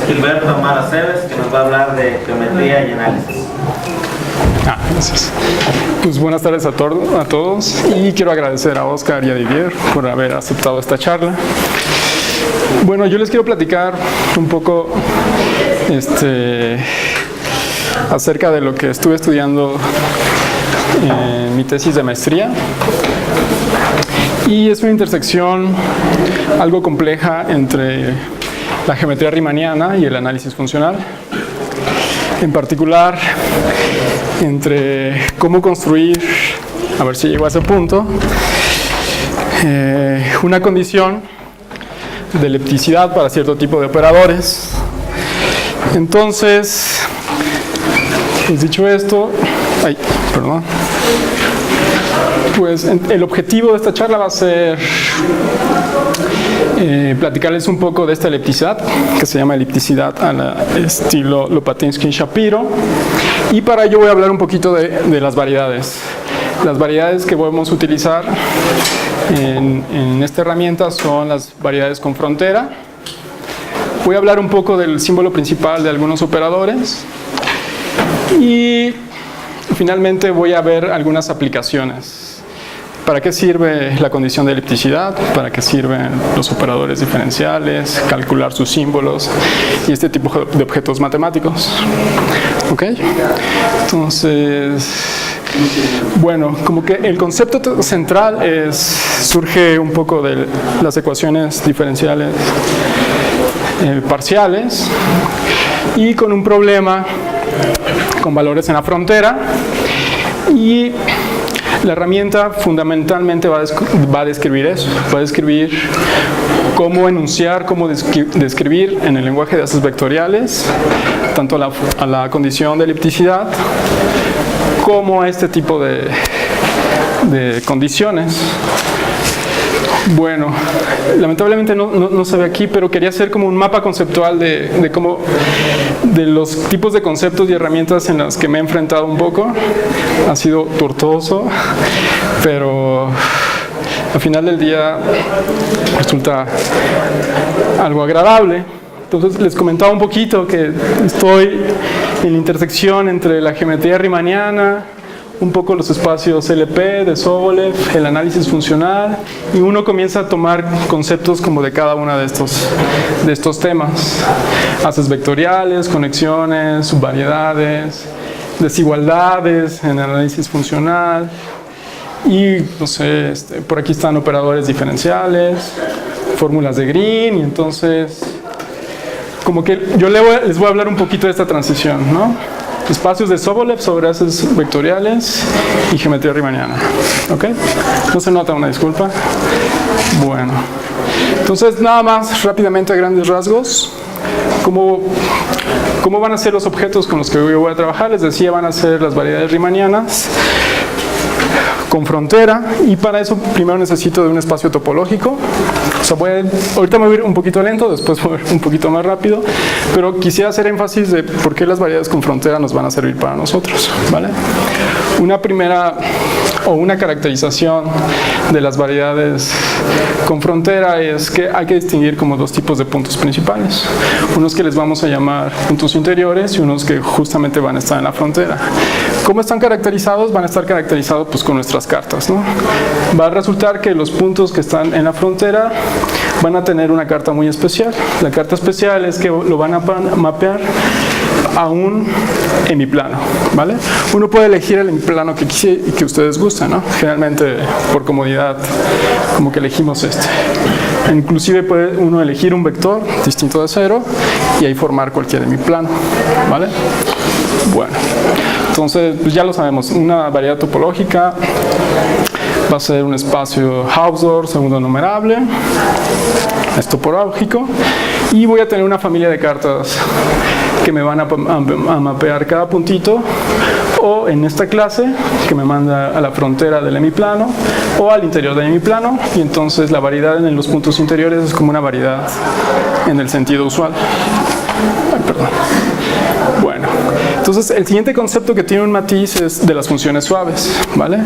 Gilberto Amara Cebes, que nos va a hablar de geometría y análisis. Gracias. Pues buenas tardes a todos y quiero agradecer a Oscar y a Didier por haber aceptado esta charla. Bueno, yo les quiero platicar un poco acerca de lo que estuve estudiando en mi tesis de maestría. Y es una intersección algo compleja entre la geometría riemanniana y el análisis funcional. En particular, entre cómo construir, a ver si llego a ese punto, una condición de elipticidad para cierto tipo de operadores. Entonces, pues dicho esto, pues el objetivo de esta charla va a ser platicarles un poco de esta elipticidad, que se llama elipticidad al estilo Lopatinsky-Shapiro, y para ello voy a hablar un poquito de las variedades. Las variedades que podemos utilizar en esta herramienta son las variedades con frontera. Voy a hablar un poco del símbolo principal de algunos operadores y finalmente voy a ver algunas aplicaciones. ¿Para qué sirve la condición de elipticidad? ¿Para qué sirven los operadores diferenciales? Calcular sus símbolos y este tipo de objetos matemáticos. ¿Ok? Entonces, bueno, como que el concepto central surge un poco de las ecuaciones diferenciales parciales y con un problema con valores en la frontera, y la herramienta fundamentalmente va a describir eso, va a describir cómo enunciar, cómo describir en el lenguaje de haces vectoriales tanto a la condición de elipticidad como a este tipo de condiciones. Bueno, lamentablemente no se ve aquí, pero quería hacer como un mapa conceptual de los tipos de conceptos y herramientas en las que me he enfrentado un poco. Ha sido tortuoso, pero al final del día resulta algo agradable. Entonces les comentaba un poquito que estoy en la intersección entre la geometría riemanniana, un poco los espacios LP de Sobolev, el análisis funcional, y uno comienza a tomar conceptos como de cada uno de estos temas. Haces vectoriales, conexiones, subvariedades, desigualdades en el análisis funcional, y no sé, por aquí están operadores diferenciales, fórmulas de Green, y entonces como que yo les voy a hablar un poquito de esta transición, ¿no? Espacios de Sobolev sobre haces vectoriales y geometría riemanniana. ¿Ok? No se nota, una disculpa. Bueno, entonces nada más rápidamente a grandes rasgos. ¿Cómo van a ser los objetos con los que yo voy a trabajar? Les decía, van a ser las variedades riemannianas con frontera, y para eso primero necesito de un espacio topológico. O sea, ahorita me voy a ir un poquito lento, después voy a ir un poquito más rápido, pero quisiera hacer énfasis de por qué las variedades con frontera nos van a servir para nosotros, ¿vale? Una primera o una caracterización de las variedades con frontera es que hay que distinguir como dos tipos de puntos principales. Unos que les vamos a llamar puntos interiores y unos que justamente van a estar en la frontera. ¿Cómo están caracterizados? Van a estar caracterizados pues con nuestras cartas, ¿no? Va a resultar que los puntos que están en la frontera van a tener una carta muy especial. La carta especial es que lo van a mapear a un hemiplano, ¿vale? Uno puede elegir el hemiplano que ustedes gustan, ¿no? Generalmente, por comodidad, como que elegimos este. Inclusive puede uno elegir un vector distinto de cero y ahí formar cualquier hemiplano, ¿vale? Bueno, entonces pues ya lo sabemos, una variedad topológica va a ser un espacio Hausdorff segundo numerable, es topológico, y voy a tener una familia de cartas que me van a mapear cada puntito, o en esta clase que me manda a la frontera del hemiplano o al interior del hemiplano, y entonces la variedad en los puntos interiores es como una variedad en el sentido usual. Ay, perdón. Bueno, entonces el siguiente concepto que tiene un matiz es de las funciones suaves, ¿vale?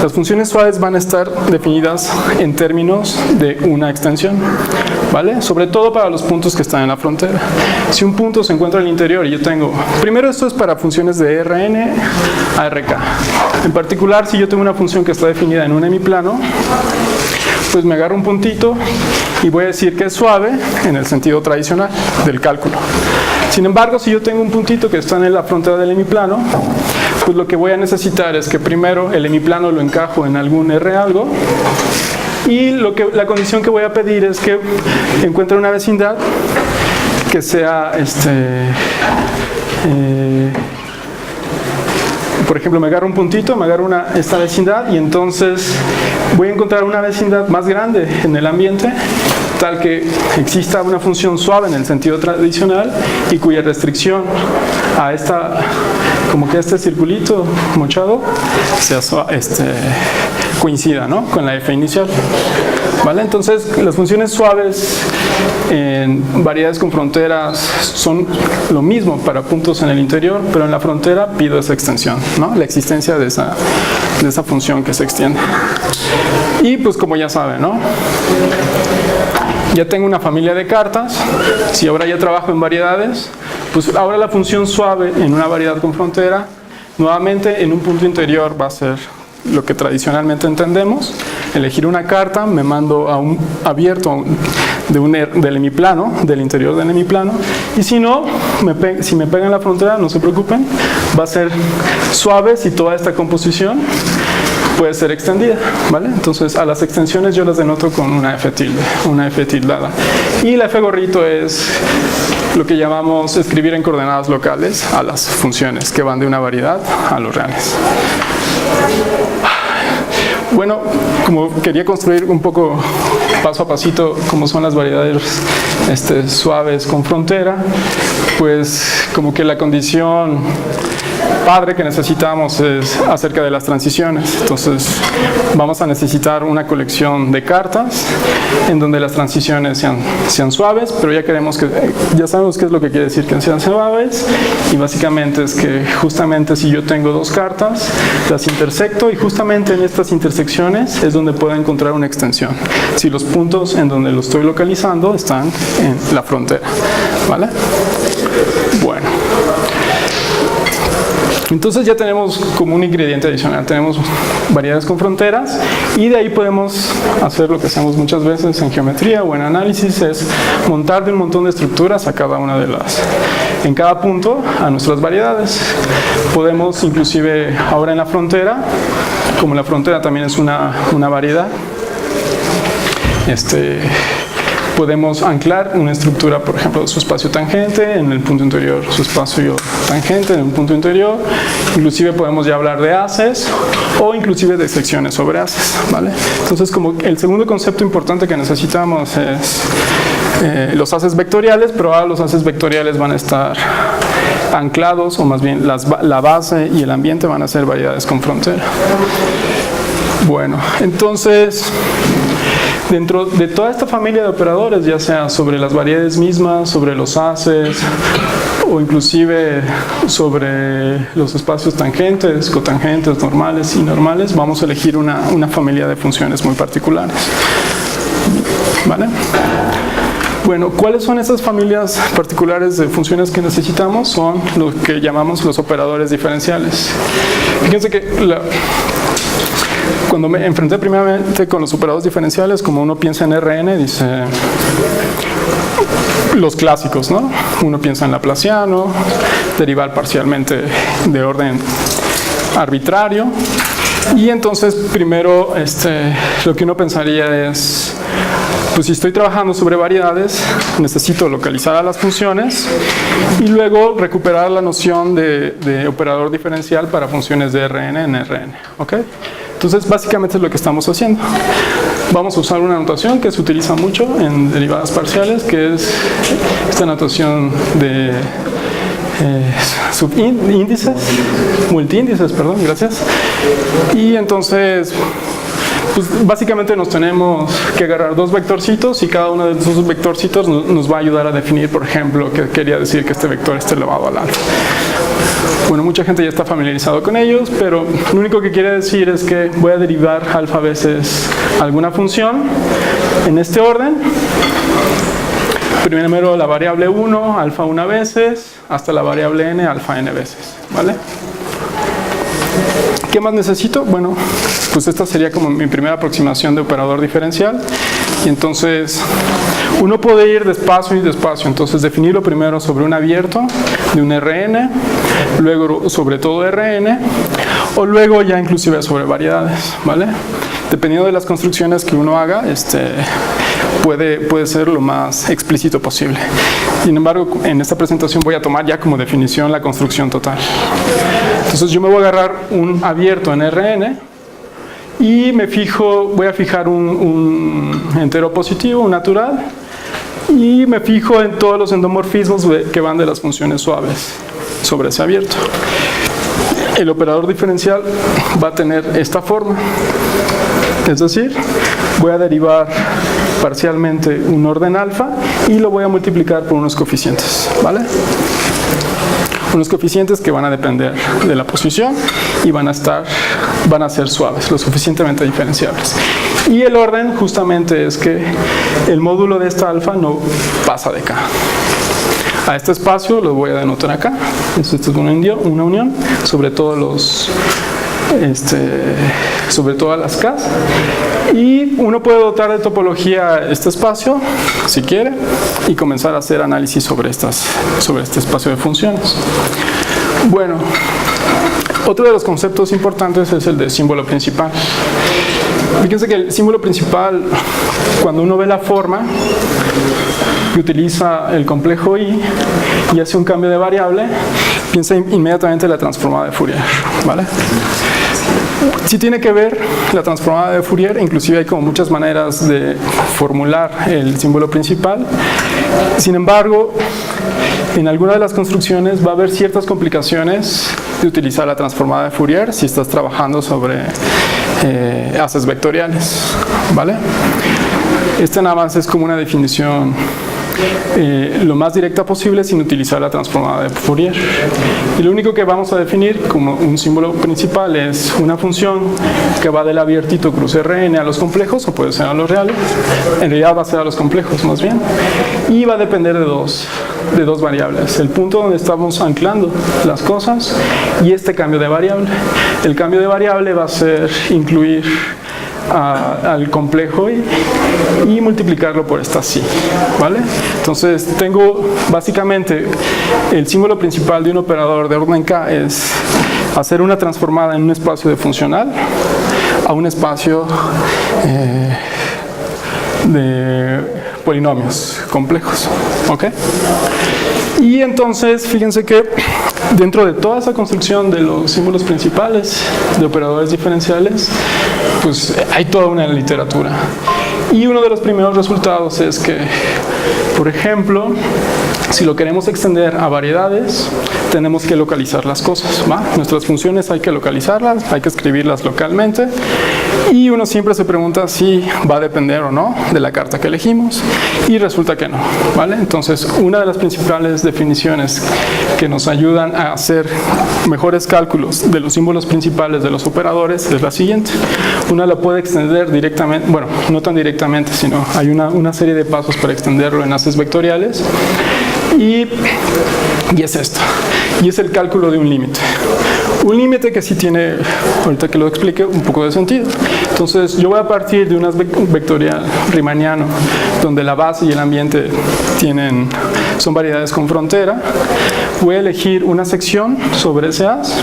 Las funciones suaves van a estar definidas en términos de una extensión. ¿vale? Sobre todo para los puntos que están en la frontera. Si un punto se encuentra en el interior y yo tengo... Primero esto es para funciones de Rn a Rk. En particular, si yo tengo una función que está definida en un hemiplano, pues me agarro un puntito y voy a decir que es suave en el sentido tradicional del cálculo. Sin embargo, si yo tengo un puntito que está en la frontera del hemiplano, pues lo que voy a necesitar es que primero el hemiplano lo encajo en algún R algo, y la condición que voy a pedir es que encuentre una vecindad que sea por ejemplo, me agarro un puntito, me agarro esta vecindad y entonces voy a encontrar una vecindad más grande en el ambiente, tal que exista una función suave en el sentido tradicional y cuya restricción a como que este circulito mochado sea coincida, ¿no?, con la f inicial. ¿Vale? Entonces, las funciones suaves en variedades con fronteras son lo mismo para puntos en el interior, pero en la frontera pido esa extensión, ¿no?, la existencia de esa función que se extiende. Y pues como ya saben, ¿no?, ya tengo una familia de cartas. Si ahora ya trabajo en variedades, pues ahora la función suave en una variedad con frontera, nuevamente en un punto interior va a ser lo que tradicionalmente entendemos. Elegir una carta, me mando a un abierto del hemiplano, del interior del hemiplano, y si no, si me pega en la frontera, no se preocupen, va a ser suave si toda esta composición puede ser extendida, ¿vale? Entonces a las extensiones yo las denoto con una f tilde, una f tildada. Y la f gorrito es lo que llamamos escribir en coordenadas locales a las funciones que van de una variedad a los reales. Bueno, como quería construir un poco paso a pasito cómo son las variedades suaves con frontera, pues como que la condición padre que necesitamos es acerca de las transiciones. Entonces vamos a necesitar una colección de cartas en donde las transiciones sean suaves, pero ya sabemos qué es lo que quiere decir que sean suaves, y básicamente es que justamente si yo tengo dos cartas, las intersecto, y justamente en estas intersecciones es donde puedo encontrar una extensión, si los puntos en donde lo estoy localizando están en la frontera, ¿vale? Bueno, entonces ya tenemos como un ingrediente adicional, tenemos variedades con fronteras, y de ahí podemos hacer lo que hacemos muchas veces en geometría o en análisis, es montar de un montón de estructuras a cada una en cada punto a nuestras variedades. Podemos inclusive ahora en la frontera, como la frontera también es una variedad, podemos anclar una estructura, por ejemplo, de su espacio tangente, en el punto interior su espacio tangente, en un punto interior. Inclusive podemos ya hablar de haces o inclusive de secciones sobre haces, ¿vale? Entonces, como el segundo concepto importante que necesitamos es los haces vectoriales, pero ahora los haces vectoriales van a estar anclados, o más bien la base y el ambiente van a ser variedades con frontera. Bueno, entonces, dentro de toda esta familia de operadores, ya sea sobre las variedades mismas, sobre los haces, o inclusive sobre los espacios tangentes, cotangentes, normales y normales, vamos a elegir una familia de funciones muy particulares, ¿vale? Bueno, ¿cuáles son esas familias particulares de funciones que necesitamos? Son lo que llamamos los operadores diferenciales. Fíjense que cuando me enfrenté primeramente con los operadores diferenciales, como uno piensa en Rn, dice los clásicos, ¿no? Uno piensa en laplaciano, derivar parcialmente de orden arbitrario, y entonces primero lo que uno pensaría es, pues si estoy trabajando sobre variedades, necesito localizar a las funciones y luego recuperar la noción de operador diferencial para funciones de Rn en Rn, ¿ok? Entonces, básicamente es lo que estamos haciendo. Vamos a usar una notación que se utiliza mucho en derivadas parciales, que es esta notación de subíndices, multiíndices, perdón, gracias. Y entonces, pues básicamente nos tenemos que agarrar dos vectorcitos, y cada uno de esos vectorcitos nos va a ayudar a definir, por ejemplo, qué quería decir que este vector esté elevado al alfa. Bueno, mucha gente ya está familiarizado con ellos, pero lo único que quiere decir es que voy a derivar alfa veces alguna función en este orden, primero la variable 1, alfa una veces, hasta la variable n, alfa n veces, ¿vale? ¿Qué más necesito? Bueno, pues esta sería como mi primera aproximación de operador diferencial. Y entonces, uno puede ir despacio y despacio. Entonces, definirlo primero sobre un abierto de un Rn, luego sobre todo Rn, o luego ya inclusive sobre variedades, ¿vale? Dependiendo de las construcciones que uno haga, puede ser lo más explícito posible. Sin embargo, en esta presentación voy a tomar ya como definición la construcción total. Entonces yo me voy a agarrar un abierto en Rn y voy a fijar un entero positivo, un natural, y me fijo en todos los endomorfismos que van de las funciones suaves sobre ese abierto. El operador diferencial va a tener esta forma. Es decir, voy a derivar parcialmente un orden alfa y lo voy a multiplicar por unos coeficientes, ¿vale? Unos coeficientes que van a depender de la posición y van a ser suaves, lo suficientemente diferenciables. Y el orden justamente es que el módulo de esta alfa no pasa de K. A este espacio lo voy a denotar acá. Esto es una unión sobre todos sobre todas las K. Y uno puede dotar de topología este espacio, si quiere, y comenzar a hacer análisis sobre este espacio de funciones. Bueno, otro de los conceptos importantes es el de símbolo principal. Fíjense que el símbolo principal, cuando uno ve la forma, que utiliza el complejo I y hace un cambio de variable, piensa inmediatamente en la transformada de Fourier, ¿vale? Sí tiene que ver la transformada de Fourier, inclusive hay como muchas maneras de formular el símbolo principal. Sin embargo, en alguna de las construcciones va a haber ciertas complicaciones de utilizar la transformada de Fourier si estás trabajando sobre haces vectoriales, ¿vale? Esta nada más es como una definición lo más directa posible sin utilizar la transformada de Fourier. Y lo único que vamos a definir como un símbolo principal es una función que va del abiertito cruz Rn a los complejos, o puede ser a los reales. En realidad va a ser a los complejos más bien. Y va a depender de dos variables: el punto donde estamos anclando las cosas y este cambio de variable. El cambio de variable va a ser incluir al complejo y multiplicarlo por esta psi, ¿vale? Entonces tengo básicamente el símbolo principal de un operador de orden K es hacer una transformada en un espacio de funcional a un espacio de polinomios complejos, ¿ok? Y entonces fíjense que dentro de toda esa construcción de los símbolos principales de operadores diferenciales, pues hay toda una literatura. Y uno de los primeros resultados es que, por ejemplo, si lo queremos extender a variedades, tenemos que localizar las cosas, ¿va? Nuestras funciones hay que localizarlas, hay que escribirlas localmente, y uno siempre se pregunta si va a depender o no de la carta que elegimos, y resulta que no, ¿vale? Entonces, una de las principales definiciones que nos ayudan a hacer mejores cálculos de los símbolos principales de los operadores es la siguiente. Una la puede extender directamente, bueno, no tan directamente, sino hay una serie de pasos para extenderlo en haces vectoriales, y es esto, y es el cálculo de un límite. Un límite que sí tiene, ahorita que lo explique, un poco de sentido. Entonces yo voy a partir de un vectorial riemanniano donde la base y el ambiente son variedades con frontera. Voy a elegir una sección sobre ese haz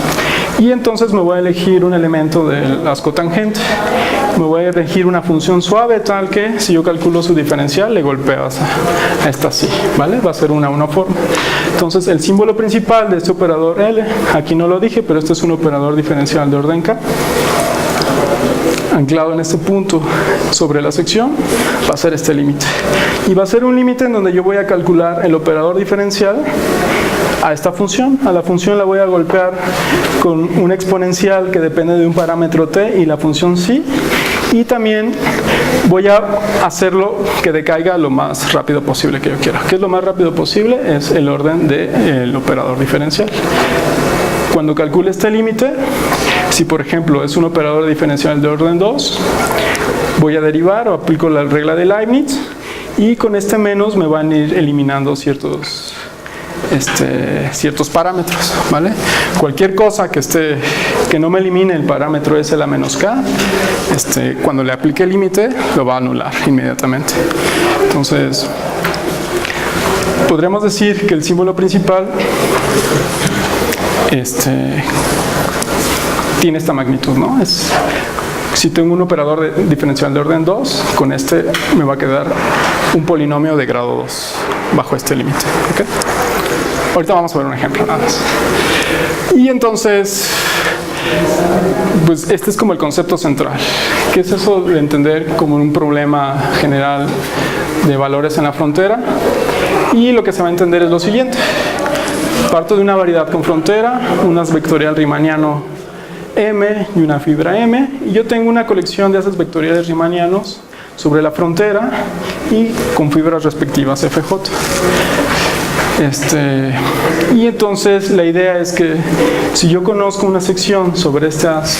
y entonces me voy a elegir un elemento del haz cotangente. Me voy a elegir una función suave tal que si yo calculo su diferencial le golpeo a esta psi, ¿vale? Va a ser una forma. Entonces el símbolo principal de este operador L, aquí no lo dije, pero este es un operador diferencial de orden K, anclado en este punto sobre la sección, va a ser este límite. Y va a ser un límite en donde yo voy a calcular el operador diferencial a esta función. A la función la voy a golpear con un exponencial que depende de un parámetro t y la función psi. Y también voy a hacerlo que decaiga lo más rápido posible que yo quiera. ¿Qué es lo más rápido posible? Es el orden del operador diferencial. Cuando calcule este límite, si por ejemplo es un operador diferencial de orden 2, voy a derivar o aplico la regla de Leibniz y con este menos me van a ir eliminando ciertos parámetros, ¿vale? Cualquier cosa que no me elimine el parámetro S la menos K, cuando le aplique el límite, lo va a anular inmediatamente. Entonces, podremos decir que el símbolo principal tiene esta magnitud, ¿no? Si tengo un operador diferencial de orden 2, con me va a quedar un polinomio de grado 2 bajo este límite, ¿ok? Ahorita vamos a ver un ejemplo nada más. Y entonces, pues este es como el concepto central. ¿Qué es eso de entender como un problema general de valores en la frontera? Y lo que se va a entender es lo siguiente. Parto de una variedad con frontera, un as vectorial riemanniano M y una fibra M, y yo tengo una colección de ases vectoriales riemannianos sobre la frontera y con fibras respectivas FJ. Y entonces la idea es que si yo conozco una sección sobre este as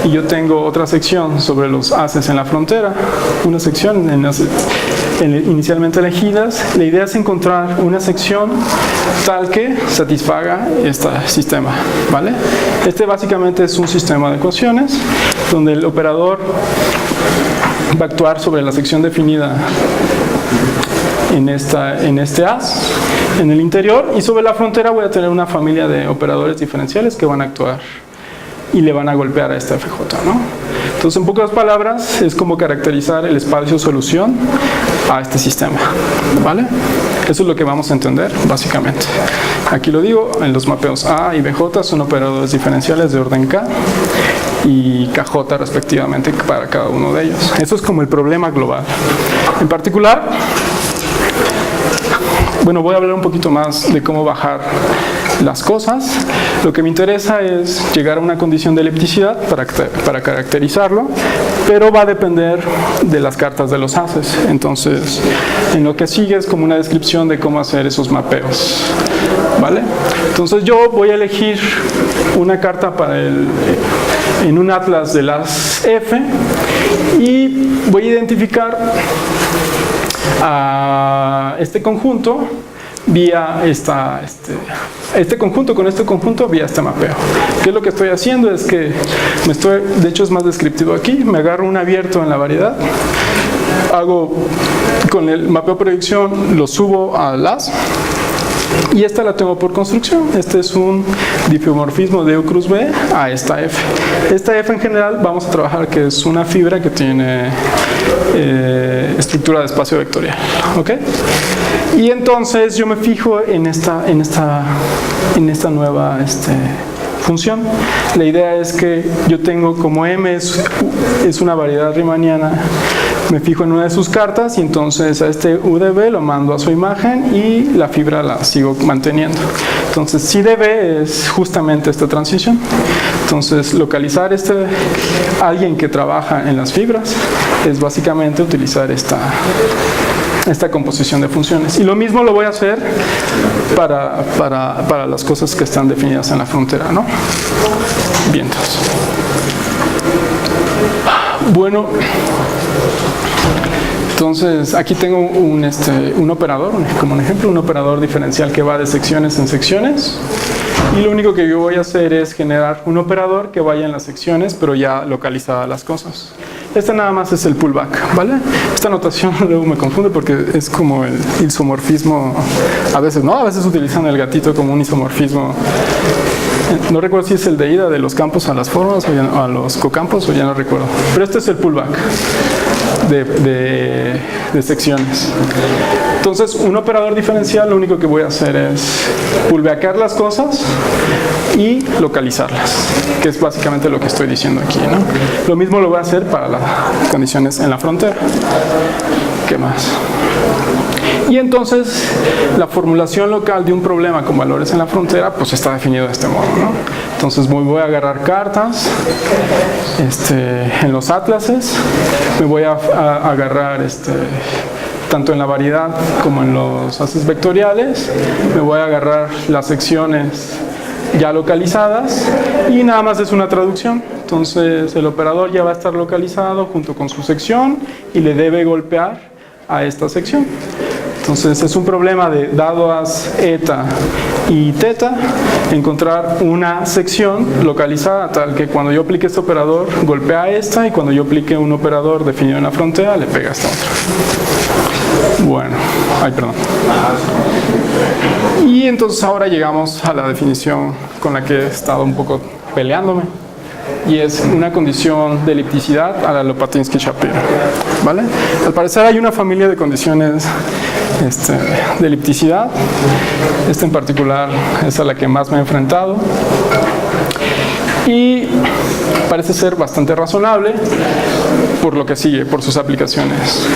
y yo tengo otra sección sobre los ases en la frontera, una sección inicialmente elegidas, la idea es encontrar una sección tal que satisfaga este sistema, ¿vale? Básicamente es un sistema de ecuaciones donde el operador va a actuar sobre la sección definida en este as, en el interior, y sobre la frontera voy a tener una familia de operadores diferenciales que van a actuar y le van a golpear a esta FJ, ¿no? Entonces, en pocas palabras, es como caracterizar el espacio solución a este sistema, ¿vale? Eso es lo que vamos a entender, básicamente. Aquí lo digo, en los mapeos A y BJ son operadores diferenciales de orden K y KJ respectivamente para cada uno de ellos. Eso es como el problema global. En particular, bueno, voy a hablar un poquito más de cómo bajar las cosas. Lo que me interesa es llegar a una condición de elipticidad para caracterizarlo, pero va a depender de las cartas de los ases. Entonces, en lo que sigue es como una descripción de cómo hacer esos mapeos, ¿vale? Entonces yo voy a elegir una carta en un atlas de las F y voy a identificar a este conjunto vía este conjunto con este conjunto vía este mapeo. ¿Qué es lo que estoy haciendo? Es que de hecho es más descriptivo aquí, me agarro un abierto en la variedad, hago con el mapeo proyección, lo subo al as y esta la tengo por construcción. Este es un difeomorfismo de U cruz B a esta F. Esta F en general vamos a trabajar que es una fibra que tiene estructura de espacio vectorial, ¿ok? Y entonces yo me fijo en esta nueva función. La idea es que yo tengo como M es una variedad riemanniana, me fijo en una de sus cartas y entonces a este U de B lo mando a su imagen y la fibra la sigo manteniendo. Entonces psi de B es justamente esta transición. Entonces localizar alguien que trabaja en las fibras es básicamente utilizar esta composición de funciones. Y lo mismo lo voy a hacer para las cosas que están definidas en la frontera, ¿no? Bien, bueno, entonces aquí tengo un operador, como un ejemplo, un operador diferencial que va de secciones en secciones. Y lo único que yo voy a hacer es generar un operador que vaya en las secciones, pero ya localizadas las cosas. Nada más es el pullback, ¿vale? Esta notación luego me confunde porque es como el isomorfismo, a veces, ¿no? A veces utilizan el gatito como un isomorfismo. No recuerdo si es el de ida de los campos a las formas o a los cocampos, o ya no recuerdo. Pero este es el pullback de secciones. Entonces, un operador diferencial lo único que voy a hacer es pullbackear las cosas y localizarlas, que es básicamente lo que estoy diciendo aquí, ¿no? Lo mismo lo voy a hacer para las condiciones en la frontera. ¿Qué más? Y entonces la formulación local de un problema con valores en la frontera pues está definido de este modo, ¿no? Entonces voy a agarrar cartas en los atlases, me voy a agarrar tanto en la variedad como en los ases vectoriales, me voy a agarrar las secciones ya localizadas y nada más es una traducción. Entonces el operador ya va a estar localizado junto con su sección y le debe golpear a esta sección. Entonces es un problema de, dadas eta y teta, encontrar una sección localizada tal que cuando yo aplique este operador golpea a esta, y cuando yo aplique un operador definido en la frontera le pega a esta otra. Bueno, perdón. Y entonces ahora llegamos a la definición con la que he estado un poco peleándome, y es una condición de elipticidad a la Lopatinsky-Shapiro, ¿vale? Al parecer hay una familia de condiciones de elipticidad. Esta en particular es a la que más me he enfrentado y parece ser bastante razonable por lo que sigue, por sus aplicaciones.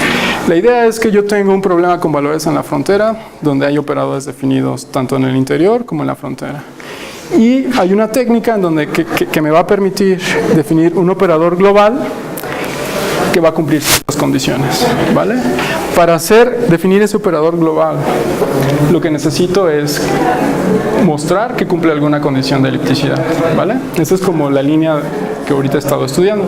La idea es que yo tengo un problema con valores en la frontera, donde hay operadores definidos tanto en el interior como en la frontera. Y hay una técnica en donde que me va a permitir definir un operador global que va a cumplir ciertas condiciones, ¿vale? Para definir ese operador global, lo que necesito es mostrar que cumple alguna condición de elipticidad, ¿vale? Esa es como la línea que ahorita he estado estudiando.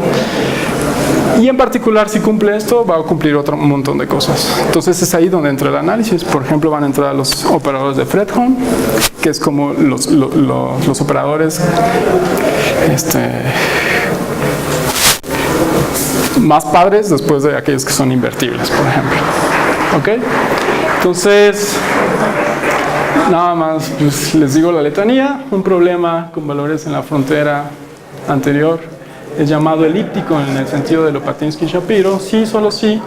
Y en particular, si cumple esto, va a cumplir un montón de cosas. Entonces es ahí donde entra el análisis. Por ejemplo, van a entrar los operadores de Fredholm, que es como los operadores más padres después de aquellos que son invertibles, por ejemplo. ¿Ok? Entonces, nada más pues, les digo la letanía. Un problema con valores en la frontera anterior es llamado elíptico en el sentido de Lopatinsky-Shapiro, sí, solo sí,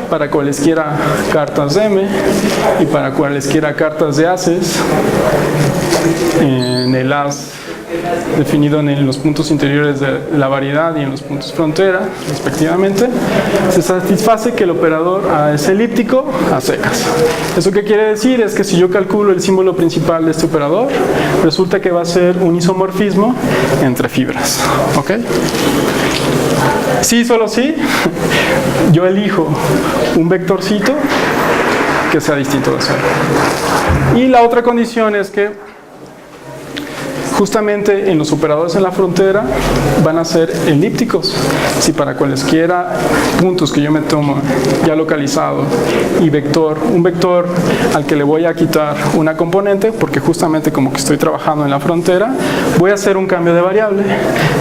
para cualesquiera cartas de M y para cualesquiera cartas de aces en el as definido en los puntos interiores de la variedad y en los puntos frontera, respectivamente, se satisface que el operador A es elíptico a secas. ¿Eso qué quiere decir? Es que si yo calculo el símbolo principal de este operador, resulta que va a ser un isomorfismo entre fibras. ¿Ok? Sí, solo sí, yo elijo un vectorcito que sea distinto de cero. Y la otra condición es que justamente en los operadores en la frontera van a ser elípticos. Si para cualesquiera puntos que yo me tomo ya localizado y un vector al que le voy a quitar una componente, porque justamente como que estoy trabajando en la frontera, voy a hacer un cambio de variable.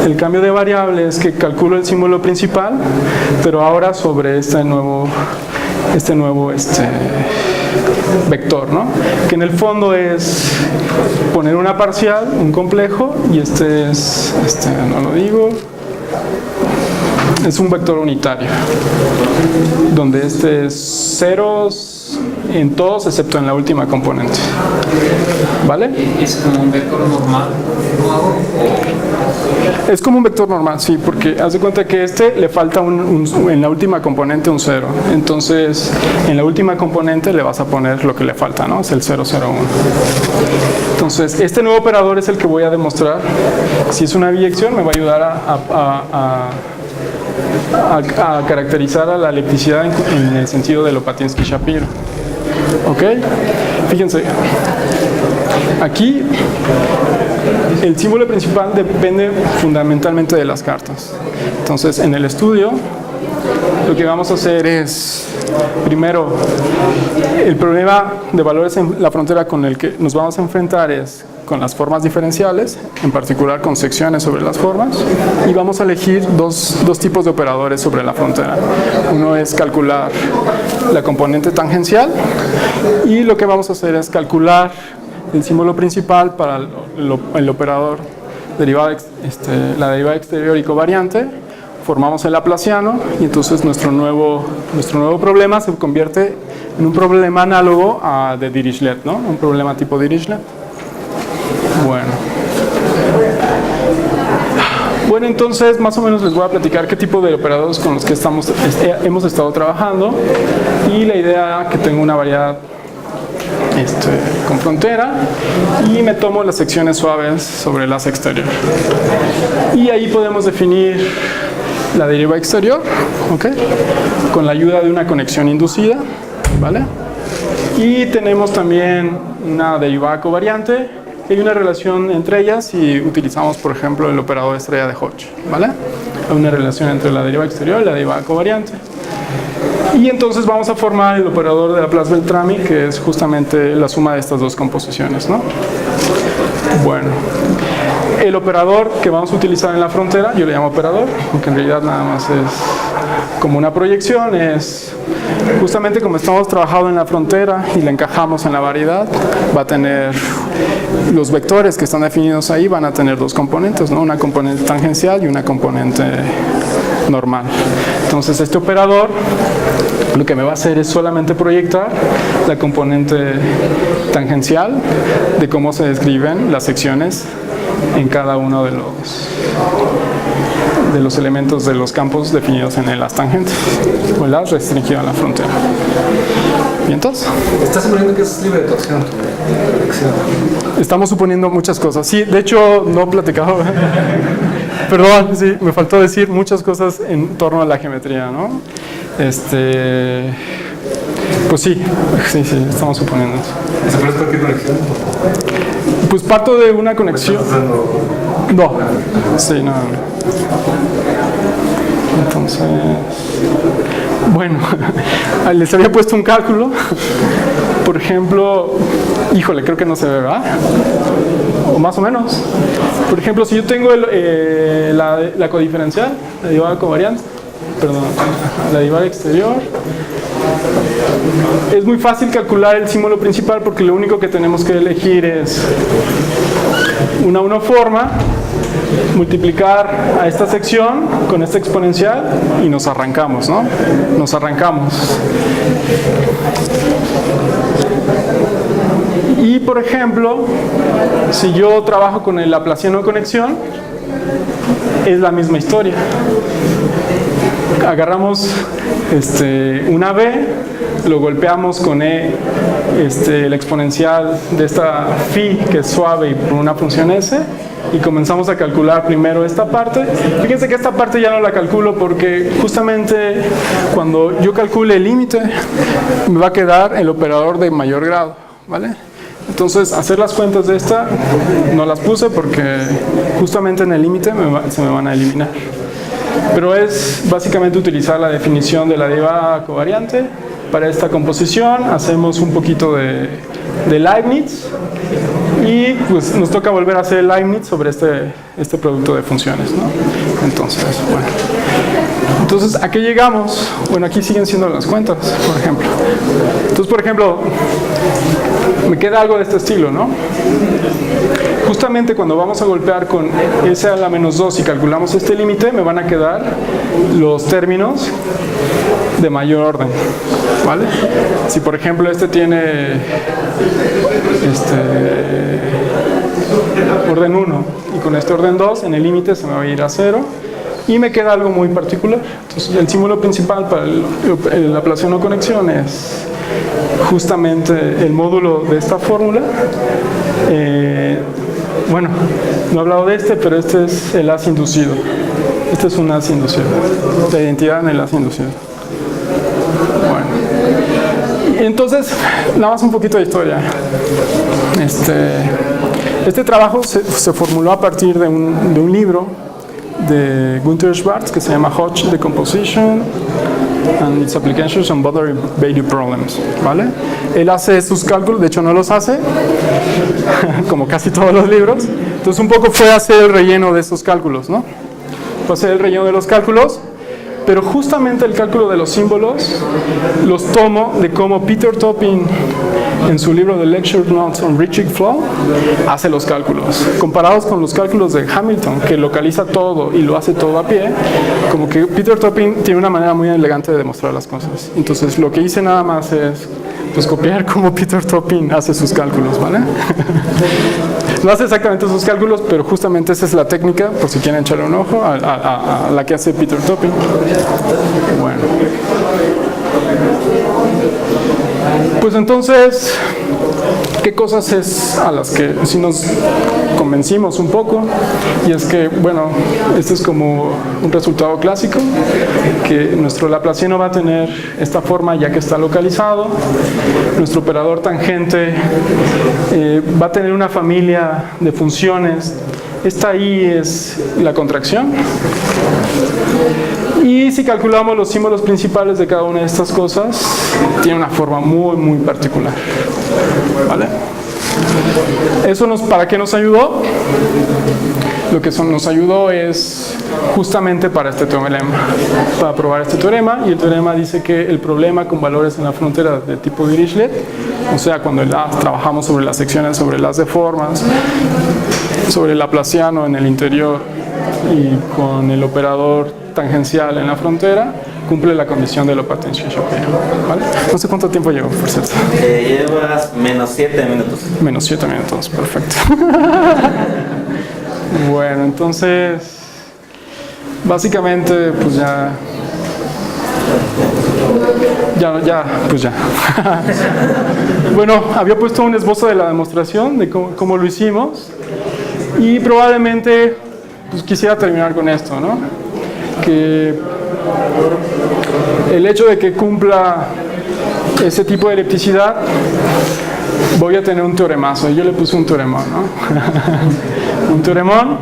El cambio de variable es que calculo el símbolo principal, pero ahora sobre este nuevo vector, ¿no? Que en el fondo es poner una parcial, un complejo, y no lo digo, es un vector unitario, donde es ceros en todos excepto en la última componente, ¿vale? ¿Es como un vector normal? Es como un vector normal, sí, porque haz de cuenta que le falta en la última componente un 0. Entonces, en la última componente le vas a poner lo que le falta, ¿no? Es el 0, 0, 1. Entonces, este nuevo operador es el que voy a demostrar. Si es una biyección, me va a ayudar a caracterizar a la elipticidad en el sentido de Lopatinsky-Shapiro. ¿Ok? Fíjense. Aquí el símbolo principal depende fundamentalmente de las cartas. Entonces, en el estudio, lo que vamos a hacer es, primero, el problema de valores en la frontera con el que nos vamos a enfrentar es con las formas diferenciales, en particular con secciones sobre las formas, y vamos a elegir dos tipos de operadores sobre la frontera. Uno es calcular la componente tangencial, y lo que vamos a hacer es calcular el símbolo principal para el operador la derivada exterior y covariante. Formamos el laplaciano y entonces nuestro nuevo problema se convierte en un problema análogo a de Dirichlet, ¿no? Un problema tipo Dirichlet. Bueno, entonces más o menos les voy a platicar qué tipo de operadores con los que hemos estado trabajando, y la idea que tengo una variedad con frontera, y me tomo las secciones suaves sobre el asa exterior, y ahí podemos definir la derivada exterior, ¿ok? Con la ayuda de una conexión inducida, ¿vale? Y tenemos también una derivada covariante. Hay una relación entre ellas si utilizamos, por ejemplo, el operador de estrella de Hodge, ¿vale? Hay una relación entre la derivada exterior y la derivada covariante. Y entonces vamos a formar el operador de Laplace-Beltrami, que es justamente la suma de estas dos composiciones, ¿no? Bueno, el operador que vamos a utilizar en la frontera, yo le llamo operador, aunque en realidad nada más es como una proyección, es justamente como estamos trabajando en la frontera y la encajamos en la variedad, va a tener los vectores que están definidos ahí, van a tener dos componentes, ¿no? Una componente tangencial y una componente normal. Entonces este operador lo que me va a hacer es solamente proyectar la componente tangencial de cómo se describen las secciones en cada uno de los elementos de los campos definidos en las tangentes, o el as restringido a la frontera. ¿Y entonces? Estás suponiendo que es libre de torsión. Estamos suponiendo muchas cosas. Sí, de hecho no he platicado. Perdón, sí, me faltó decir muchas cosas en torno a la geometría, ¿no? Pues sí, estamos suponiendo eso. ¿Se puede cualquier conexión? Pues parto de una conexión. No, sí, no. Entonces, bueno, les había puesto un cálculo. Por ejemplo, híjole, creo que no se ve, ¿verdad? O más o menos. Por ejemplo, si yo tengo la codiferencial, la derivada covariante, perdón, la derivada exterior, es muy fácil calcular el símbolo principal porque lo único que tenemos que elegir es una uniforma, multiplicar a esta sección con esta exponencial y nos arrancamos, ¿no? Nos arrancamos. Y por ejemplo, si yo trabajo con el laplaciano de conexión, es la misma historia. Agarramos una B, lo golpeamos con la exponencial de esta phi, que es suave, y por una función S, y comenzamos a calcular primero esta parte. Fíjense que esta parte ya no la calculo porque justamente cuando yo calcule el límite me va a quedar el operador de mayor grado, ¿vale? Entonces, hacer las cuentas de esta no las puse porque justamente en el límite se me van a eliminar. Pero es básicamente utilizar la definición de la derivada covariante para esta composición. Hacemos un poquito de Leibniz y pues nos toca volver a hacer Leibniz sobre este producto de funciones, ¿no? Entonces, bueno. Entonces, ¿a qué llegamos? Bueno, aquí siguen siendo las cuentas, por ejemplo. Entonces, por ejemplo, me queda algo de este estilo, ¿no? Justamente cuando vamos a golpear con S a la menos 2 y calculamos este límite, me van a quedar los términos de mayor orden, ¿vale? Si por ejemplo este tiene orden 1 y con este orden 2, en el límite se me va a ir a 0 y me queda algo muy particular. Entonces el símbolo principal para el laplaciano conexión es justamente el módulo de esta fórmula. Bueno, no he hablado de pero este es el as inducido. Este es un as inducido. La identidad en el as inducido. Bueno. Entonces, nada más un poquito de historia. Este trabajo se formuló a partir de un libro de Günther Schwarz que se llama Hodge Decomposition and its applications on boundary value problems, ¿vale? Él hace sus cálculos, de hecho no los hace, como casi todos los libros. Entonces un poco fue hacer el relleno de esos cálculos, ¿no? Fue hacer el relleno de los cálculos, pero justamente el cálculo de los símbolos los tomo de cómo Peter Topping en su libro de Lecture Notes on Ridging Flow hace los cálculos. Comparados con los cálculos de Hamilton, que localiza todo y lo hace todo a pie, como que Peter Topping tiene una manera muy elegante de demostrar las cosas. Entonces lo que hice nada más es pues copiar cómo Peter Topping hace sus cálculos, ¿vale? No hace exactamente sus cálculos, pero justamente esa es la técnica, por si quieren echarle un ojo, a la que hace Peter Topping. Bueno. Pues entonces, ¿qué cosas es a las que sí nos convencimos un poco? Y es que, bueno, este es como un resultado clásico, que nuestro laplaciano va a tener esta forma ya que está localizado. Nuestro operador tangente va a tener una familia de funciones Esta I es la contracción. Y si calculamos los símbolos principales de cada una de estas cosas, tiene una forma muy particular. ¿Vale? ¿Eso para qué nos ayudó? Lo que nos ayudó es justamente para este teorema, para probar este teorema, y el teorema dice que el problema con valores en la frontera de tipo Dirichlet, o sea, cuando trabajamos sobre las secciones, sobre las deformas, sobre el laplaciano en el interior y con el operador tangencial en la frontera, cumple la condición de la potentiation, ¿vale? No sé cuánto tiempo llevo, por cierto. Llevas menos 7 minutos. Menos 7 minutos, perfecto. Bueno, entonces, básicamente, pues ya, pues ya. Bueno, había puesto un esbozo de la demostración de cómo lo hicimos, y probablemente pues quisiera terminar con esto, ¿no? Que el hecho de que cumpla ese tipo de elipticidad, voy a tener un teoremazo, y yo le puse un teoremón, ¿no? Un teoremón,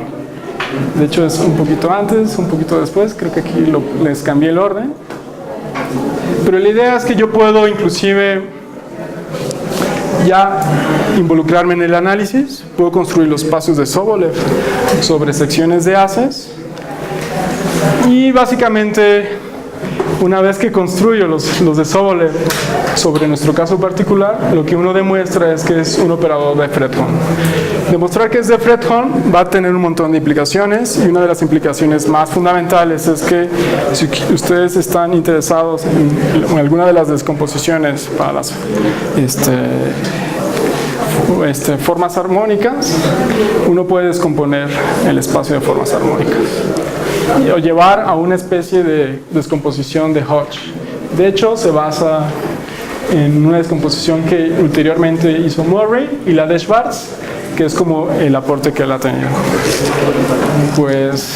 de hecho es un poquito antes, un poquito después, creo que aquí les cambié el orden, pero la idea es que yo puedo inclusive ya involucrarme en el análisis, puedo construir los espacios de Sobolev sobre secciones de haces, y básicamente una vez que construyo los de Sobolev sobre nuestro caso particular, lo que uno demuestra es que es un operador de Fredholm. Demostrar que es de Fredholm va a tener un montón de implicaciones, y una de las implicaciones más fundamentales es que si ustedes están interesados en alguna de las descomposiciones para las formas armónicas, uno puede descomponer el espacio de formas armónicas o llevar a una especie de descomposición de Hodge. De hecho, se basa en una descomposición que ulteriormente hizo Murray y la de Schwarz, que es como el aporte que él ha tenido. Pues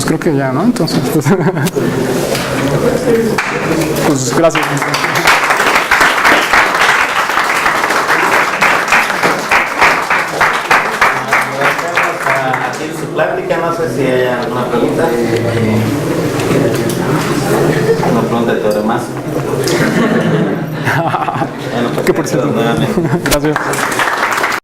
creo que ya, ¿no? Entonces, pues gracias. Plática, no sé si hay alguna pregunta. Una pregunta de teoremazo. Bueno, ¿Qué por cierto? nuevamente. Gracias.